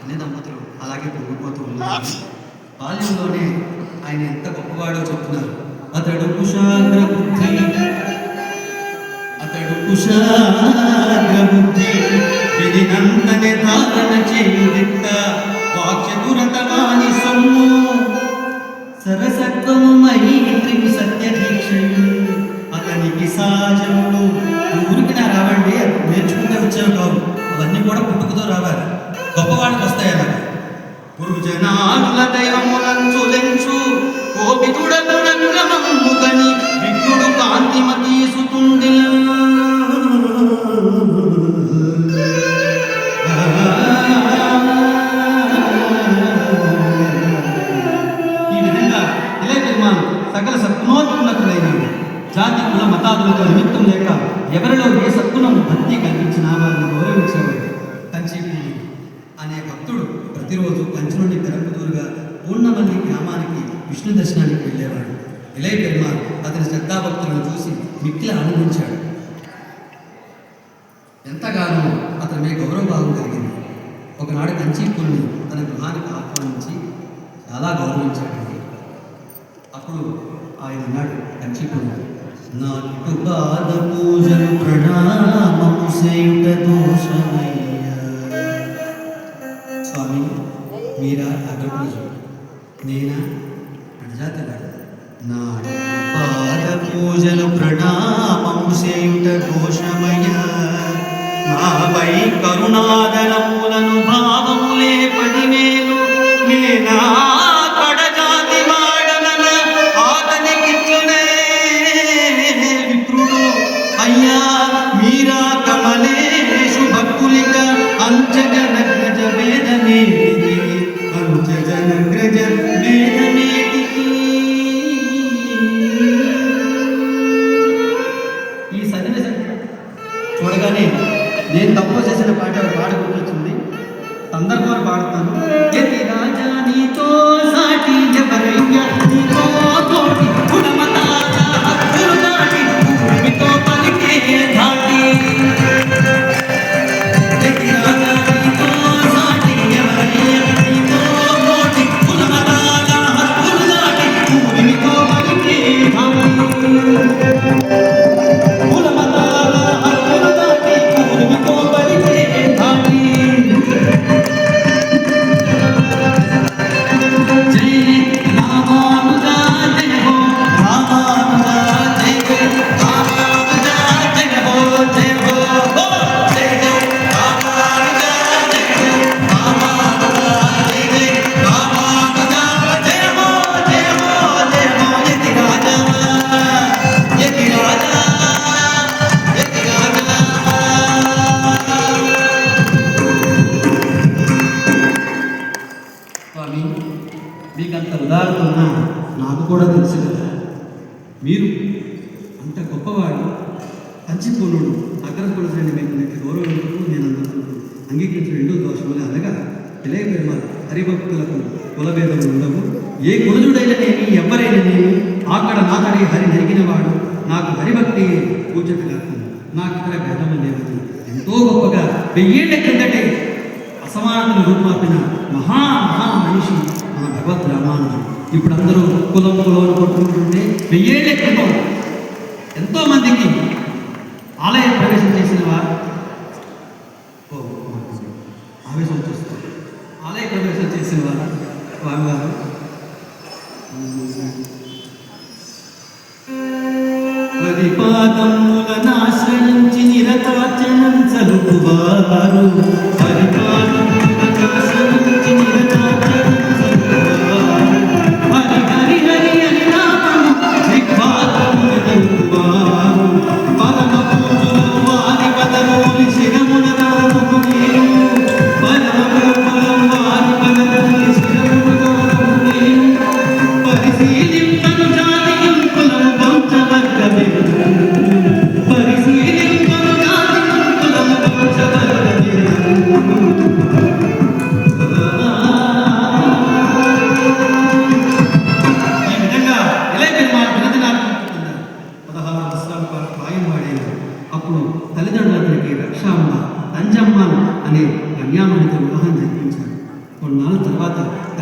అన్ని దంపతులు అలాగే పొంగిపోతూ ఉన్నారు. బాల్యంలోనే ఆయన ఎంత గొప్పవాడో చెప్తున్నారు. అతడు కుశాగ్రబుద్ధి విధినందనే ధారణ చేయుదిట్ట వాక్యదురతవాని సొమ్ము సరసత్వము మైత్రి సత్యదీక్షయు అతనికి సహజముడు. ఊరికి నా రావండి నేర్చుకుంటే వచ్చేవి కావు, అవన్నీ కూడా పుట్టుకతో రావాలి, గొప్పవాళ్ళకి వస్తాయి. అలాగే గురుజనానుల దైవములంచులెంచు కోపితుడముగని విజ్ఞుడు కాంతిమతీసుతుండి. ఈ విధంగా ఇలయ పెరుమాళ్ సకల సత్గుణోత్పన్నతులైనాడు. జాతి కుల మతాదులతో నిమిత్తం లేక ఎవరిలో ఏ సద్గుణం భక్తి కల్పించినా వారిని గౌరవించేవాడు. కంచీపూడి అనే భక్తుడు ప్రతిరోజు కంచి నుండి పెరంబదూరుగా పూర్ణవల్లి గ్రామానికి విష్ణు దర్శనానికి వెళ్ళేవాడు. ఇలయ పెరుమాళ్ అతని శ్రద్ధాభక్తులను చూసి మిక్కిలి ఆనందించాడు. ఎంతగానో అతని మీద గౌరవభావం కలిగింది. ఒకనాడు కంచీపూడిని తన గృహానికి ఆహ్వానించి చాలా గౌరవించాడండి. అప్పుడు ఆయన అన్నాడు, కంచీపూడి నాటు పాద పూజలు ప్రణామము చేయుట దోషమయ్య. స్వామి, మీరా అగ్రపూజు, నేనా అడజాతగాడు. నాటు పాద పూజలు ప్రణామము చేయుట దోషమయ్య. నాపై కరుణాదరములను భావములే 10,000 నేనా కడజాతి వాడనన ఆతనికిచ్చునే విప్రుడు. అయ్యా మీరా కమలేషు భక్తులిక అంచజనగ్రజ వేదమేటికి అంచజనగ్రజ వేదమేటికి. ఈ సన్నివేశం చూడగానే నేను తప్పు చేసిన పాట గుర్తొచ్చింది. సందర్భాలు పాడుతాను. ఎతి రాజా నీతో సాటి ఎవరయ్యా, నీతో తోటి గుణమతాల హక్కులు దాటి భూమితో పలికే ధాటి. ఎతి రాజా నీతో సాటి ఎవరయ్యా, నీతో తోటి గుణమతాల హక్కులు దాటి భూమితో పలికే ధాటి. గుణమతాల హక్కులు దాటి భూమితో పలికే ధాటి. మీకంత ఉదాహరణ ఉన్నా నాకు కూడా తెలుసు కదా, మీరు అంత గొప్పవాడు. కంచిపూర్ణుడు అగ్రకులశ్రేణి మీకు గౌరవించుకు నేను అంగీకరించిన 2 దోషములు అనగా ఇలయ పెరుమాళ్ హరిభక్తులకు కులభేదములు ఉండవు. ఏ కులజుడైననేమి ఎవరైననేమి అక్కడ నాతడి హరి నరిగినవాడు నాకు హరిభక్తి పూజకులకు నాకు ఇతర భేదము లేవని ఎంతో గొప్పగా 1000 ఏళ్ల కిందటే అసమానతను రూపుమాపిన మహా మనిషి మన భగవద్ రామానుజు. ఇప్పుడు అందరూ కులం కొట్టుకుంటుంటే 1000 ఏళ్ల క్రితం ఎంతో మందికి ఆలయ ప్రవేశం చేసిన వారు ఆవేశం చూస్తారు. ఆలయ ప్రవేశం చేసిన వారు స్వామివారు పరిపాదములనాశ్రయించి నిరతాచనం చలుపువారు. పరిపాదములనాశ్రయించి నిరతాచనం చలుపువారు. హరి హరి హరి అని నామము దిగ్భాగములు తెలుపువారు. పరమ పూజలు వారి పదమూలి శిరమున దానము నేను. పరమ పూజలు వారి పదమూలి శిరమున దానము నేను. పరిశీలింపను జాతియం కులం వంశవర్గమే. పరిశీలింపను జాతియం కులం వంశవర్గమే.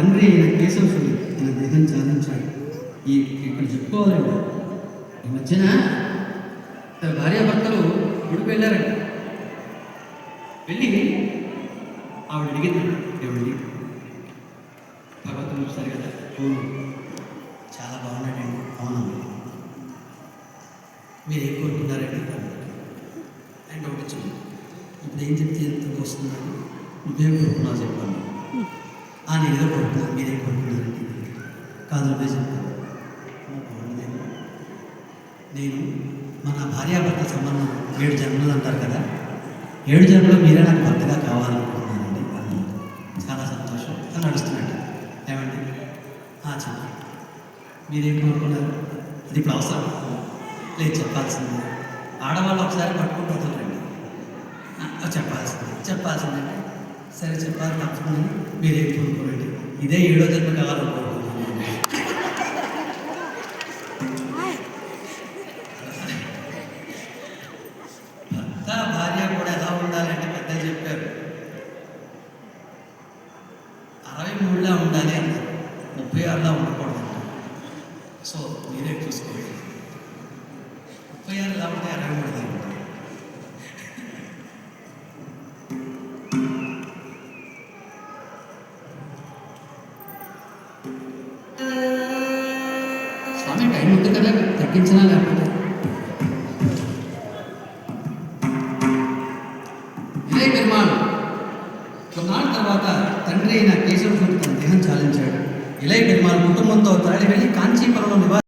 తండ్రి అయిన కేశవసుడు తన దేహం చాలించాడు. ఇక్కడ చెప్పుకోవాలండి, ఈ మధ్యన భార్యాభర్తలు గుడికి వెళ్ళారండి. వెళ్ళి ఆవిడ అడిగింది, ఏమండి భగవంతుడు చూస్తారు కదా, అవును చాలా బాగున్నాడండి. అవును, మీరు ఏం కోరుకున్నారండి? అండ్ ఒకటి చూడు, ఇప్పుడు ఏం చెప్తే ఎంత వస్తున్నాడు, నువ్వేం కోరుకున్నావు చెప్పాను. నేను ఏదో కోరుకున్నాను, మీరేం కోరుకున్నారండి? కాదు నువ్వే చెప్పాను. బాగుండదేమో, నేను మన భార్యాభర్త సంబంధం 7 జన్మలు అంటారు కదా, 7 జన్మలో మీరే నాకు భర్తగా కావాలనుకుంటున్నానండి అన్నాడు. చాలా సంతోషం అని నడుస్తున్నట్టు. ఏమండి చెప్పండి, మీరేం కోరుకున్నారు? అది ఇప్పుడు అవసరం లేదు, చెప్పాల్సిందే. ఆడవాళ్ళు ఒకసారి పట్టుకుంటూ వదలండి, చెప్పాల్సిందండి. సరే చెప్పాలి, తప్పకుండా. మీరేం కోరుకోరండి? ఇదే 7వ జన్మ కావాలని కోరుకున్నాను. భర్త భార్య కూడా ఎలా ఉండాలంటే పెద్దలు చెప్పారు, 63లా ఉండాలి అన్నారు, 36లా ఉండకూడదు అంటారు. సో మీరే చూసుకోండి, 36 ఎలా ఉంటే 63 ఉంటాయి. స్వామి టైం ఉంది కదా, తగ్గించినా లేకపోతే ఇలై పెరుమాళ్ కొన్నాళ్ళ తర్వాత తండ్రి అయిన కేశవసుడు తన దేహం చాలించాడు. ఇలై పెరుమాళ్ కుటుంబంతో తరలి వెళ్ళి కాంచీపురంలో నివాసం